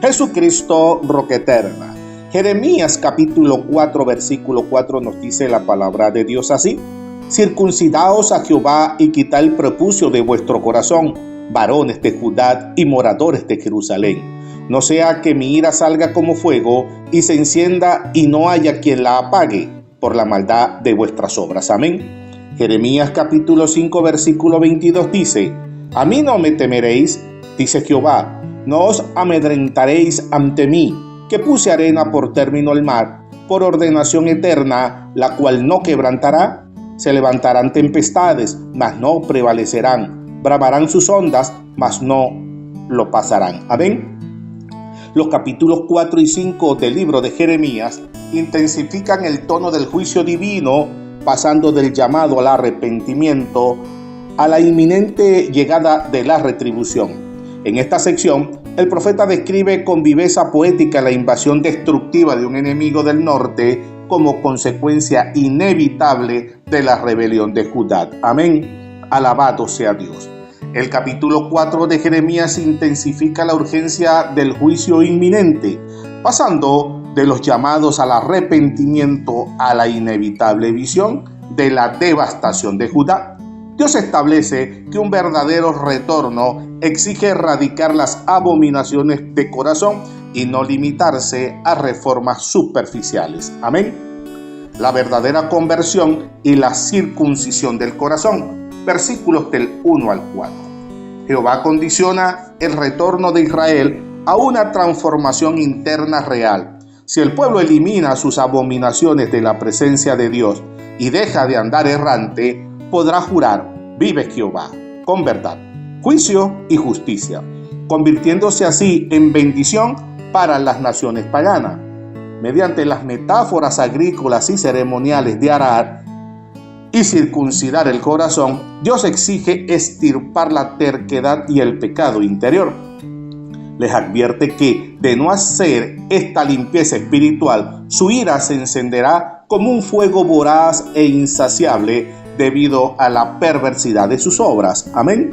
Jesucristo, roca eterna. Jeremías capítulo 4 versículo 4 nos dice la palabra de Dios así: circuncidaos a Jehová y quitad el prepucio de vuestro corazón, varones de Judá y moradores de Jerusalén. No sea que mi ira salga como fuego y se encienda y no haya quien la apague por la maldad de vuestras obras. Amén. Jeremías capítulo 5 versículo 22 dice: a mí no me temeréis, dice Jehová, no os amedrentaréis ante mí, que puse arena por término al mar, por ordenación eterna, la cual no quebrantará. Se levantarán tempestades, mas no prevalecerán. Bramarán sus ondas, mas no lo pasarán. Amén. Los capítulos 4 y 5 del libro de Jeremías intensifican el tono del juicio divino, pasando del llamado al arrepentimiento a la inminente llegada de la retribución. En esta sección, el profeta describe con viveza poética la invasión destructiva de un enemigo del norte como consecuencia inevitable de la rebelión de Judá. Amén. Alabado sea Dios. El capítulo 4 de Jeremías intensifica la urgencia del juicio inminente, pasando de los llamados al arrepentimiento a la inevitable visión de la devastación de Judá. Dios establece que un verdadero retorno exige erradicar las abominaciones de corazón y no limitarse a reformas superficiales. Amén. La verdadera conversión y la circuncisión del corazón. Versículos del 1 al 4. Jehová condiciona el retorno de Israel a una transformación interna real. Si el pueblo elimina sus abominaciones de la presencia de Dios y deja de andar errante, podrá jurar: vive Jehová, con verdad, juicio y justicia, convirtiéndose así en bendición para las naciones paganas. Mediante las metáforas agrícolas y ceremoniales de arar y circuncidar el corazón, Dios exige extirpar la terquedad y el pecado interior. Les advierte que, de no hacer esta limpieza espiritual, su ira se encenderá como un fuego voraz e insaciable debido a la perversidad de sus obras. Amén.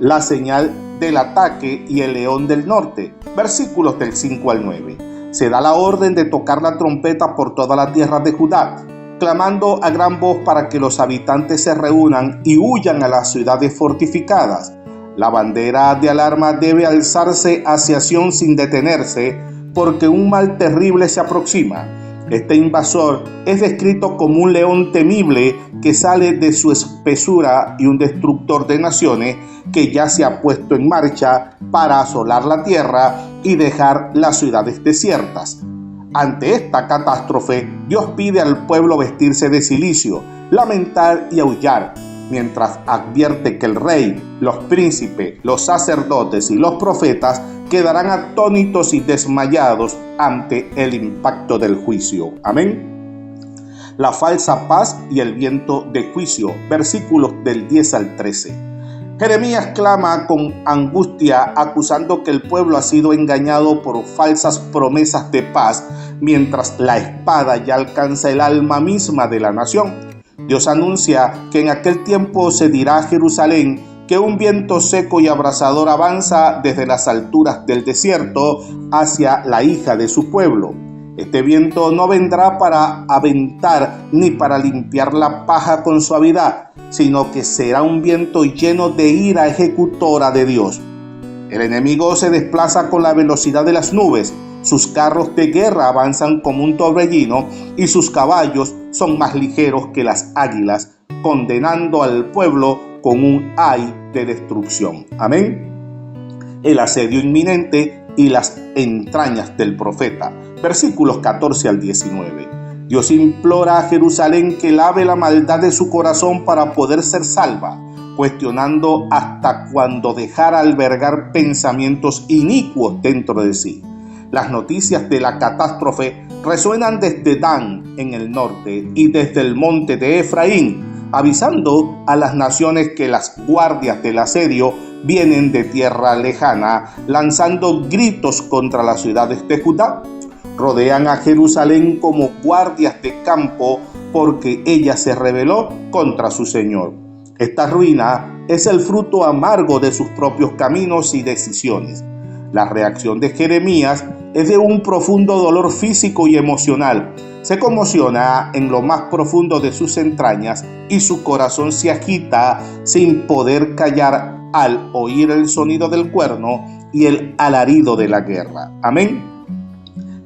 La señal del ataque y el león del norte. Versículos del 5 al 9. Se da la orden de tocar la trompeta por toda la tierra de Judá, clamando a gran voz para que los habitantes se reúnan y huyan a las ciudades fortificadas. La bandera de alarma debe alzarse hacia Sión sin detenerse, porque un mal terrible se aproxima. Este invasor es descrito como un león temible que sale de su espesura y un destructor de naciones que ya se ha puesto en marcha para asolar la tierra y dejar las ciudades desiertas. Ante esta catástrofe, Dios pide al pueblo vestirse de cilicio, lamentar y aullar, mientras advierte que el rey, los príncipes, los sacerdotes y los profetas quedarán atónitos y desmayados ante el impacto del juicio. Amén. La falsa paz y el viento de juicio. Versículos del 10 al 13. Jeremías clama con angustia, acusando que el pueblo ha sido engañado por falsas promesas de paz, mientras la espada ya alcanza el alma misma de la nación. Dios anuncia que en aquel tiempo se dirá a Jerusalén que un viento seco y abrasador avanza desde las alturas del desierto hacia la hija de su pueblo. Este viento no vendrá para aventar ni para limpiar la paja con suavidad, sino que será un viento lleno de ira ejecutora de Dios. El enemigo se desplaza con la velocidad de las nubes, sus carros de guerra avanzan como un torbellino y sus caballos son más ligeros que las águilas, condenando al pueblo con un ay de destrucción. Amén. El asedio inminente y las entrañas del profeta. Versículos 14 al 19. Dios implora a Jerusalén que lave la maldad de su corazón para poder ser salva, cuestionando hasta cuándo dejar albergar pensamientos inicuos dentro de sí. Las noticias de la catástrofe resuenan desde Dan en el norte y desde el monte de Efraín, avisando a las naciones que las guardias del asedio vienen de tierra lejana, lanzando gritos contra las ciudades de Judá. Rodean a Jerusalén como guardias de campo porque ella se rebeló contra su Señor. Esta ruina es el fruto amargo de sus propios caminos y decisiones. La reacción de Jeremías es de un profundo dolor físico y emocional. Se conmociona en lo más profundo de sus entrañas y su corazón se agita sin poder callar al oír el sonido del cuerno y el alarido de la guerra. Amén.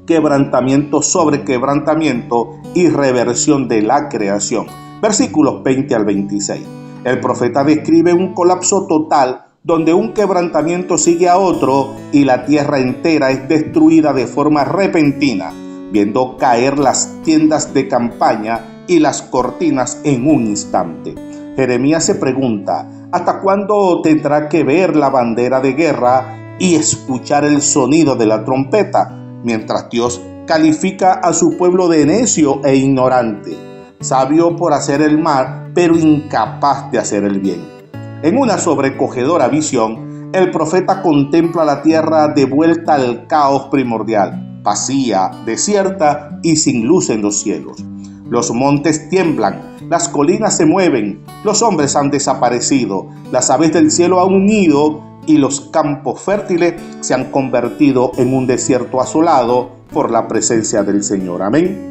Quebrantamiento sobre quebrantamiento y reversión de la creación. Versículos 20 al 26. El profeta describe un colapso total donde un quebrantamiento sigue a otro y la tierra entera es destruida de forma repentina, viendo caer las tiendas de campaña y las cortinas en un instante. Jeremías se pregunta, ¿hasta cuándo tendrá que ver la bandera de guerra y escuchar el sonido de la trompeta? Mientras Dios califica a su pueblo de necio e ignorante, sabio por hacer el mal, pero incapaz de hacer el bien. En una sobrecogedora visión, el profeta contempla la tierra de vuelta al caos primordial, vacía, desierta y sin luz en los cielos. Los montes tiemblan, las colinas se mueven, los hombres han desaparecido, las aves del cielo han huido y los campos fértiles se han convertido en un desierto asolado por la presencia del Señor. Amén.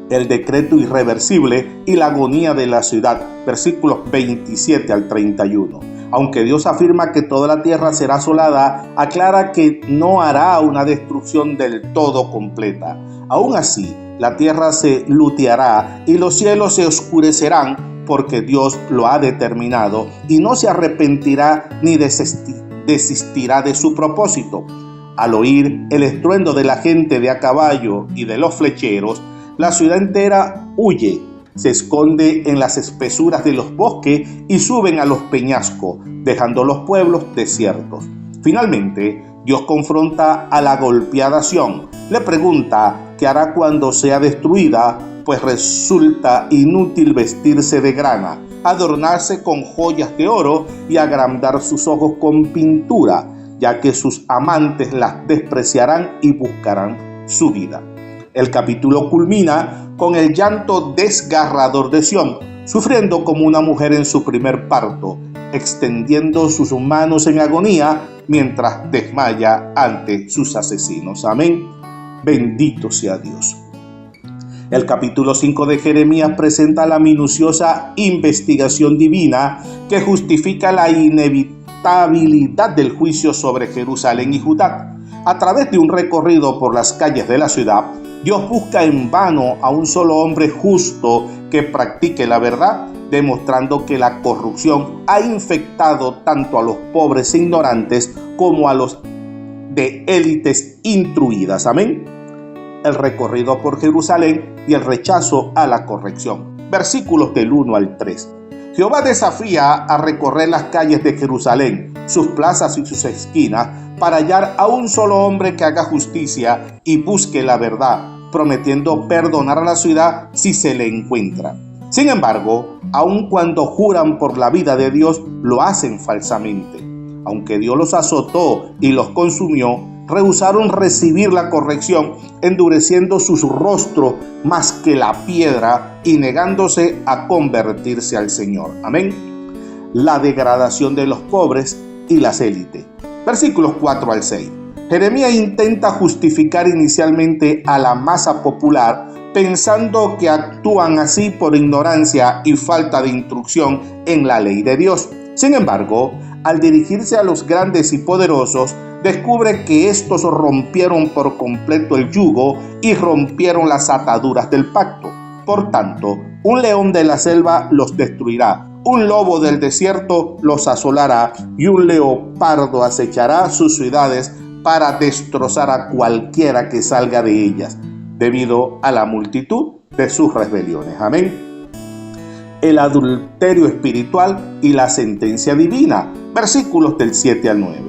El decreto irreversible y la agonía de la ciudad, versículos 27 al 31. Aunque Dios afirma que toda la tierra será asolada, aclara que no hará una destrucción del todo completa. Aún así, la tierra se luteará y los cielos se oscurecerán porque Dios lo ha determinado y no se arrepentirá ni desistirá de su propósito. Al oír el estruendo de la gente de a caballo y de los flecheros, la ciudad entera huye, se esconde en las espesuras de los bosques y suben a los peñascos, dejando los pueblos desiertos. Finalmente, Dios confronta a la golpeada Sión. Le pregunta qué hará cuando sea destruida, pues resulta inútil vestirse de grana, adornarse con joyas de oro y agrandar sus ojos con pintura, ya que sus amantes las despreciarán y buscarán su vida. El capítulo culmina con el llanto desgarrador de Sión, sufriendo como una mujer en su primer parto, extendiendo sus manos en agonía mientras desmaya ante sus asesinos. Amén. Bendito sea Dios. El capítulo 5 de Jeremías presenta la minuciosa investigación divina que justifica la inevitabilidad del juicio sobre Jerusalén y Judá. A través de un recorrido por las calles de la ciudad, Dios busca en vano a un solo hombre justo que practique la verdad, demostrando que la corrupción ha infectado tanto a los pobres e ignorantes como a los de élites instruidas. Amén. El recorrido por Jerusalén y el rechazo a la corrección. Versículos del 1 al 3. Jehová desafía a recorrer las calles de Jerusalén, sus plazas y sus esquinas, para hallar a un solo hombre que haga justicia y busque la verdad, prometiendo perdonar a la ciudad si se le encuentra. Sin embargo, aun cuando juran por la vida de Dios, lo hacen falsamente. Aunque Dios los azotó y los consumió, rehusaron recibir la corrección, endureciendo sus rostros más que la piedra y negándose a convertirse al Señor. Amén. La degradación de los pobres y las élites. Versículos 4 al 6. Jeremías intenta justificar inicialmente a la masa popular, pensando que actúan así por ignorancia y falta de instrucción en la ley de Dios. Sin embargo, al dirigirse a los grandes y poderosos, descubre que estos rompieron por completo el yugo y rompieron las ataduras del pacto. Por tanto, un león de la selva los destruirá, un lobo del desierto los asolará y un leopardo acechará sus ciudades para destrozar a cualquiera que salga de ellas, debido a la multitud de sus rebeliones. Amén. El adulterio espiritual y la sentencia divina. Versículos del 7 al 9.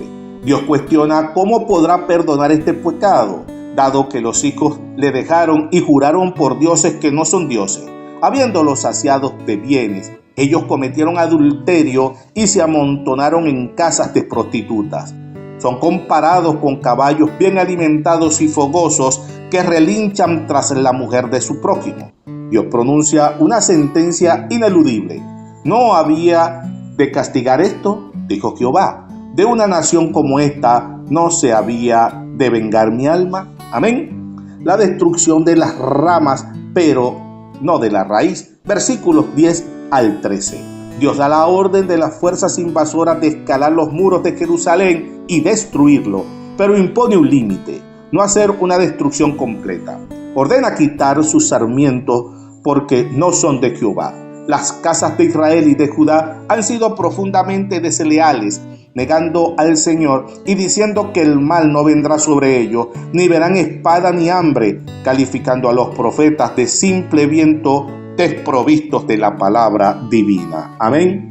Dios cuestiona cómo podrá perdonar este pecado, dado que los hijos le dejaron y juraron por dioses que no son dioses. Habiéndolos saciados de bienes, ellos cometieron adulterio y se amontonaron en casas de prostitutas. Son comparados con caballos bien alimentados y fogosos que relinchan tras la mujer de su prójimo. Dios pronuncia una sentencia ineludible. ¿No había de castigar esto?, dijo Jehová. de una nación como esta no se había de vengar mi alma. Amén. La destrucción de las ramas, pero no de la raíz. Versículos 10 al 13. Dios da la orden de las fuerzas invasoras de escalar los muros de Jerusalén y destruirlo, pero impone un límite: no hacer una destrucción completa. Ordena quitar sus sarmientos porque no son de Jehová. Las casas de Israel y de Judá han sido profundamente desleales, negando al Señor y diciendo que el mal no vendrá sobre ellos, ni verán espada ni hambre, calificando a los profetas de simple viento, desprovistos de la palabra divina. Amén.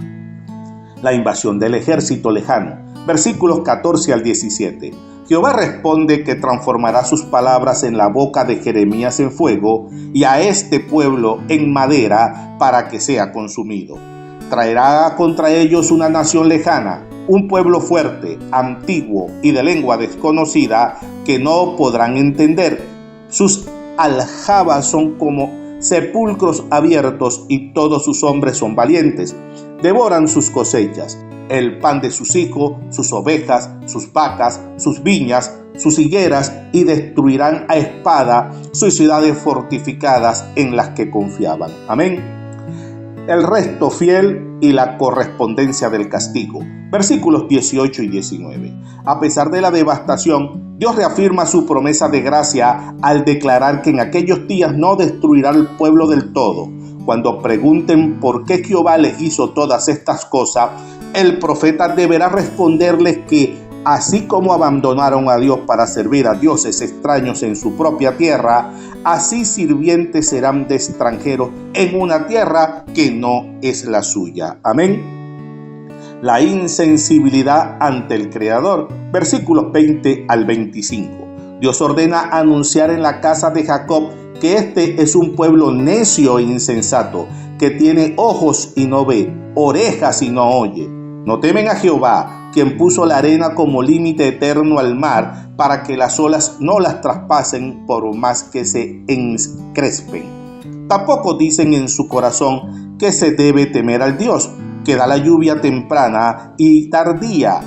La invasión del ejército lejano. Versículos 14 al 17. Jehová responde que transformará sus palabras en la boca de Jeremías en fuego y a este pueblo en madera para que sea consumido. Traerá contra ellos una nación lejana, un pueblo fuerte, antiguo y de lengua desconocida que no podrán entender. Sus aljabas son como sepulcros abiertos y todos sus hombres son valientes. Devoran sus cosechas, el pan de sus hijos, sus ovejas, sus vacas, sus viñas, sus higueras, y destruirán a espada sus ciudades fortificadas en las que confiaban. Amén. El resto fiel y la correspondencia del castigo. Versículos 18 y 19. A pesar de la devastación, Dios reafirma su promesa de gracia al declarar que en aquellos días no destruirá al pueblo del todo. Cuando pregunten por qué Jehová les hizo todas estas cosas, el profeta deberá responderles que así como abandonaron a Dios para servir a dioses extraños en su propia tierra, así sirvientes serán de extranjeros en una tierra que no es la suya. Amén. La insensibilidad ante el Creador. Versículos 20 al 25. Dios ordena anunciar en la casa de Jacob que este es un pueblo necio e insensato, que tiene ojos y no ve, orejas y no oye. No temen a Jehová, quien puso la arena como límite eterno al mar, para que las olas no las traspasen por más que se encrespen. Tampoco dicen en su corazón que se debe temer al Dios, que da la lluvia temprana y tardía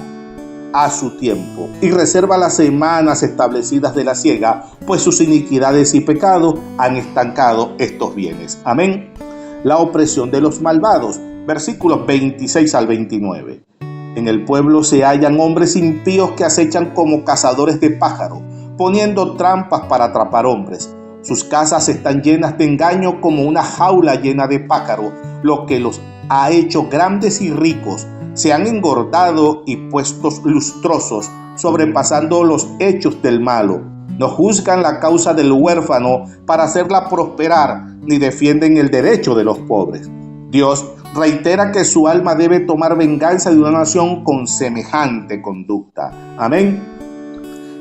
a su tiempo, y reserva las semanas establecidas de la siega, pues sus iniquidades y pecados han estancado estos bienes. Amén. La opresión de los malvados. Versículos 26 al 29. En el pueblo se hallan hombres impíos que acechan como cazadores de pájaros, poniendo trampas para atrapar hombres. Sus casas están llenas de engaño como una jaula llena de pájaros, lo que los ha hecho grandes y ricos. Se han engordado y puestos lustrosos, sobrepasando los hechos del malo. No juzgan la causa del huérfano para hacerla prosperar, ni defienden el derecho de los pobres. Dios reitera que su alma debe tomar venganza de una nación con semejante conducta. Amén.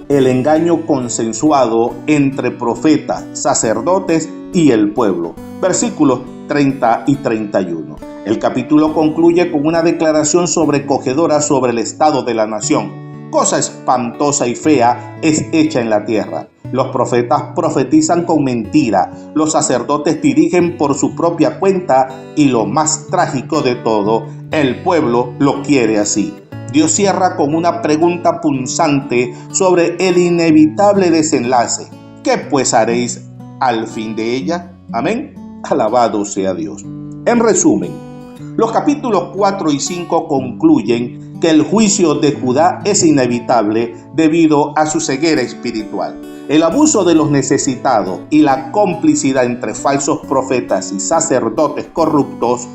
El engaño consensuado entre profetas, sacerdotes y el pueblo. Versículos 30 y 31. El capítulo concluye con una declaración sobrecogedora sobre el estado de la nación. Cosa espantosa y fea es hecha en la tierra. Los profetas profetizan con mentira, los sacerdotes dirigen por su propia cuenta y lo más trágico de todo, el pueblo lo quiere así. Dios cierra con una pregunta punzante sobre el inevitable desenlace. ¿Qué pues haréis al fin de ella? Amén. Alabado sea Dios. En resumen, los capítulos 4 y 5 concluyen que el juicio de Judá es inevitable debido a su ceguera espiritual. El abuso de los necesitados y la complicidad entre falsos profetas y sacerdotes corruptos.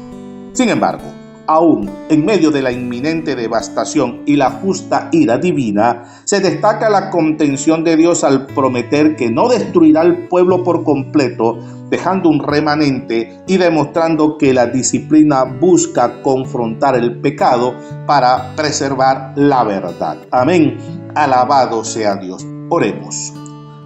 Sin embargo, aún en medio de la inminente devastación y la justa ira divina, se destaca la contención de Dios al prometer que no destruirá al pueblo por completo, dejando un remanente y demostrando que la disciplina busca confrontar el pecado para preservar la verdad. Amén. Alabado sea Dios. Oremos.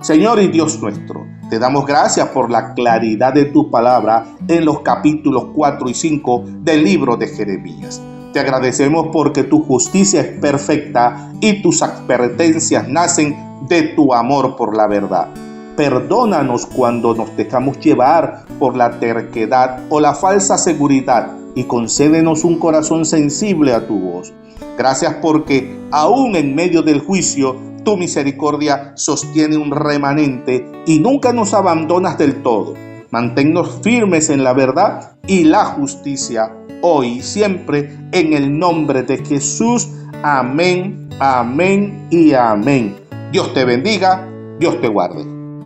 Señor y Dios nuestro, te damos gracias por la claridad de tu palabra en los capítulos 4 y 5 del libro de Jeremías. Te agradecemos porque tu justicia es perfecta y tus advertencias nacen de tu amor por la verdad. Perdónanos cuando nos dejamos llevar por la terquedad o la falsa seguridad y concédenos un corazón sensible a tu voz. Gracias porque aún en medio del juicio, tu misericordia sostiene un remanente y nunca nos abandonas del todo. Manténnos firmes en la verdad y la justicia, hoy y siempre, en el nombre de Jesús. Amén, amén y amén. Dios te bendiga, Dios te guarde.